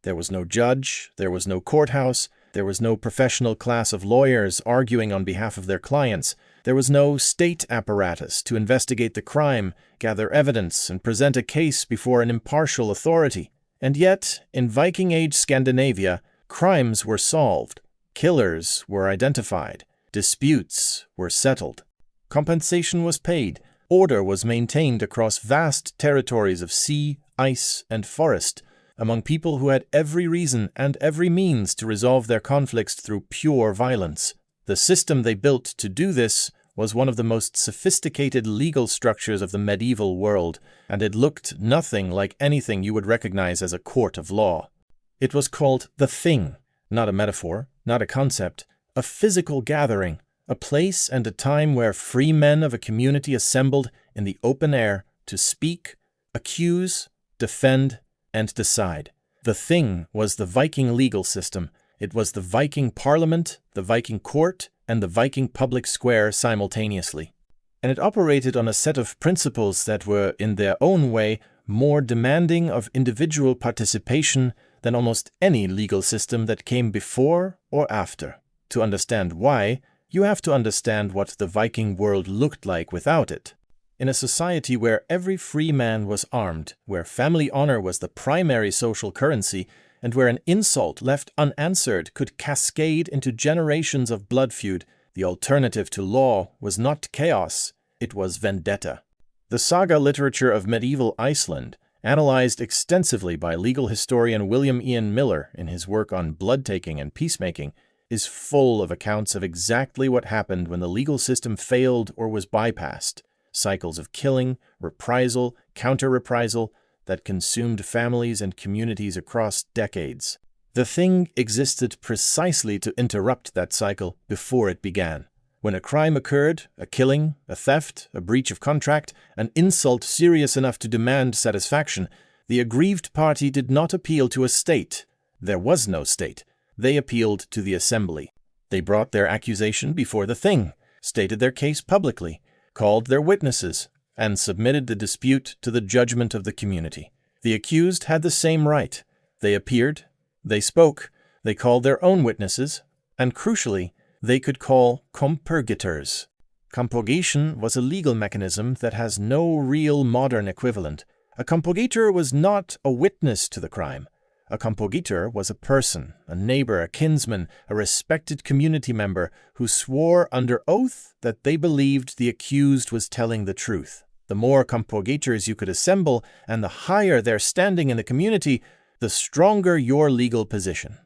There was no judge, there was no courthouse, there was no professional class of lawyers arguing on behalf of their clients. There was no state apparatus to investigate the crime, gather evidence, and present a case before an impartial authority. And yet, in Viking Age Scandinavia, crimes were solved, killers were identified, disputes were settled. Compensation was paid, order was maintained across vast territories of sea, ice, and forest, among people who had every reason and every means to resolve their conflicts through pure violence. The system they built to do this was one of the most sophisticated legal structures of the medieval world, and it looked nothing like anything you would recognize as a court of law. It was called the Thing, not a metaphor, not a concept, a physical gathering, a place and a time where free men of a community assembled in the open air to speak, accuse, defend, and decide. The Thing was the Viking legal system. It was the Viking parliament, the Viking court, and the Viking public square simultaneously. And it operated on a set of principles that were, in their own way, more demanding of individual participation than almost any legal system that came before or after. To understand why, you have to understand what the Viking world looked like without it. In a society where every free man was armed, where family honor was the primary social currency, and where an insult left unanswered could cascade into generations of blood feud, the alternative to law was not chaos, it was vendetta. The saga literature of medieval Iceland, analyzed extensively by legal historian William Ian Miller in his work on blood-taking and peacemaking, is full of accounts of exactly what happened when the legal system failed or was bypassed. Cycles of killing, reprisal, counter-reprisal that consumed families and communities across decades. The Thing existed precisely to interrupt that cycle before it began. When a crime occurred, a killing, a theft, a breach of contract, an insult serious enough to demand satisfaction, the aggrieved party did not appeal to a state. There was no state. They appealed to the assembly. They brought their accusation before the Thing, stated their case publicly, called their witnesses, and submitted the dispute to the judgment of the community. The accused had the same right. They appeared, they spoke, they called their own witnesses, and crucially, they could call compurgators. Compurgation was a legal mechanism that has no real modern equivalent. A compurgator was not a witness to the crime. A compurgator was a person, a neighbor, a kinsman, a respected community member who swore under oath that they believed the accused was telling the truth. The more compurgators you could assemble and the higher their standing in the community, the stronger your legal position.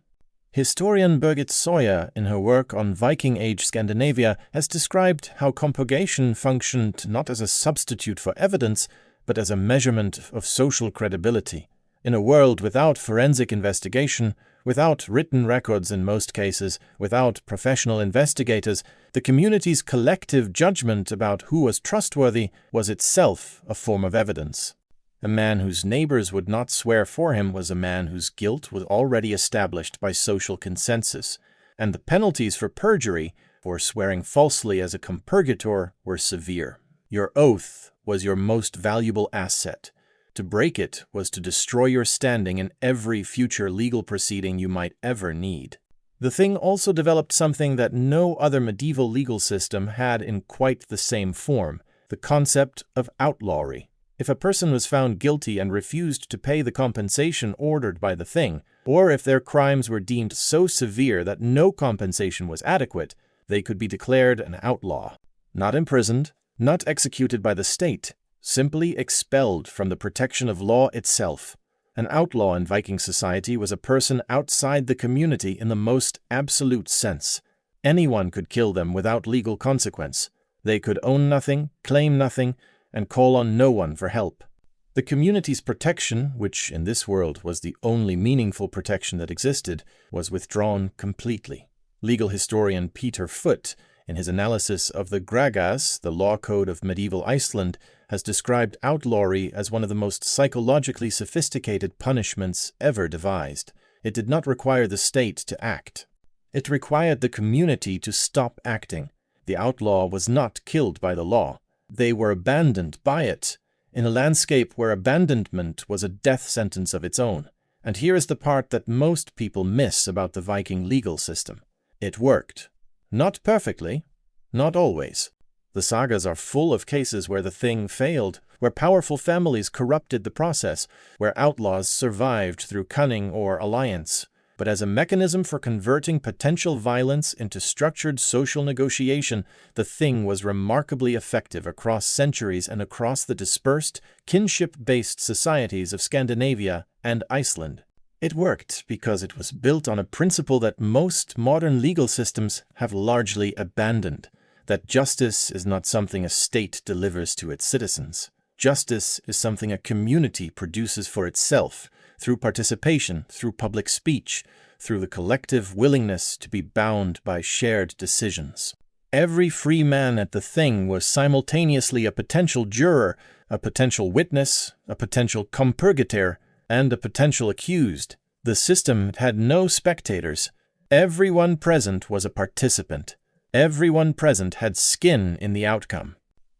Historian Birgit Soya, in her work on Viking Age Scandinavia, has described how compurgation functioned not as a substitute for evidence, but as a measurement of social credibility. In a world without forensic investigation, without written records in most cases, without professional investigators, the community's collective judgment about who was trustworthy was itself a form of evidence. A man whose neighbors would not swear for him was a man whose guilt was already established by social consensus, and the penalties for perjury, or swearing falsely as a compurgator, were severe. Your oath was your most valuable asset. To break it was to destroy your standing in every future legal proceeding you might ever need. The Thing also developed something that no other medieval legal system had in quite the same form, the concept of outlawry. If a person was found guilty and refused to pay the compensation ordered by the Thing, or if their crimes were deemed so severe that no compensation was adequate, they could be declared an outlaw. Not imprisoned, not executed by the state, simply expelled from the protection of law itself. An outlaw in Viking society was a person outside the community in the most absolute sense. Anyone could kill them without legal consequence. They could own nothing, claim nothing, and call on no one for help. The community's protection, which in this world was the only meaningful protection that existed, was withdrawn completely. Legal historian Peter Foote, in his analysis of the Gragas, the law code of medieval Iceland, has described outlawry as one of the most psychologically sophisticated punishments ever devised. It did not require the state to act. It required the community to stop acting. The outlaw was not killed by the law. They were abandoned by it, in a landscape where abandonment was a death sentence of its own. And here is the part that most people miss about the Viking legal system. It worked. Not perfectly, not always. The sagas are full of cases where the thing failed, where powerful families corrupted the process, where outlaws survived through cunning or alliance. But as a mechanism for converting potential violence into structured social negotiation, the thing was remarkably effective across centuries and across the dispersed, kinship-based societies of Scandinavia and Iceland. It worked because it was built on a principle that most modern legal systems have largely abandoned, that justice is not something a state delivers to its citizens. Justice is something a community produces for itself, through participation, through public speech, through the collective willingness to be bound by shared decisions. Every free man at the thing was simultaneously a potential juror, a potential witness, a potential compurgator, and a potential accused. The system had no spectators. Everyone present was a participant. Everyone present had skin in the outcome.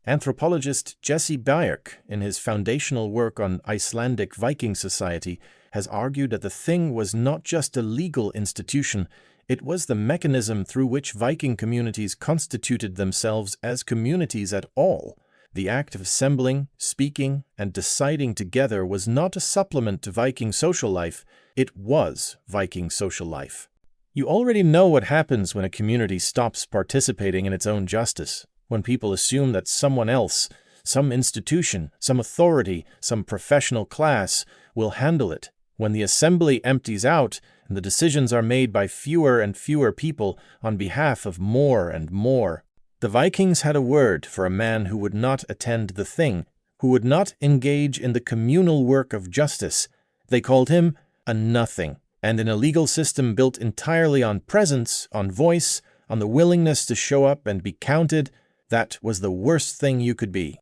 Anthropologist Jesse Byock, in his foundational work on Icelandic Viking society, has argued that the thing was not just a legal institution, it was the mechanism through which Viking communities constituted themselves as communities at all. The act of assembling, speaking, and deciding together was not a supplement to Viking social life, it was Viking social life. You already know what happens when a community stops participating in its own justice. When people assume that someone else, some institution, some authority, some professional class will handle it. When the assembly empties out and the decisions are made by fewer and fewer people on behalf of more and more. The Vikings had a word for a man who would not attend the thing, who would not engage in the communal work of justice. They called him a nothing. And in a legal system built entirely on presence, on voice, on the willingness to show up and be counted, that was the worst thing you could be.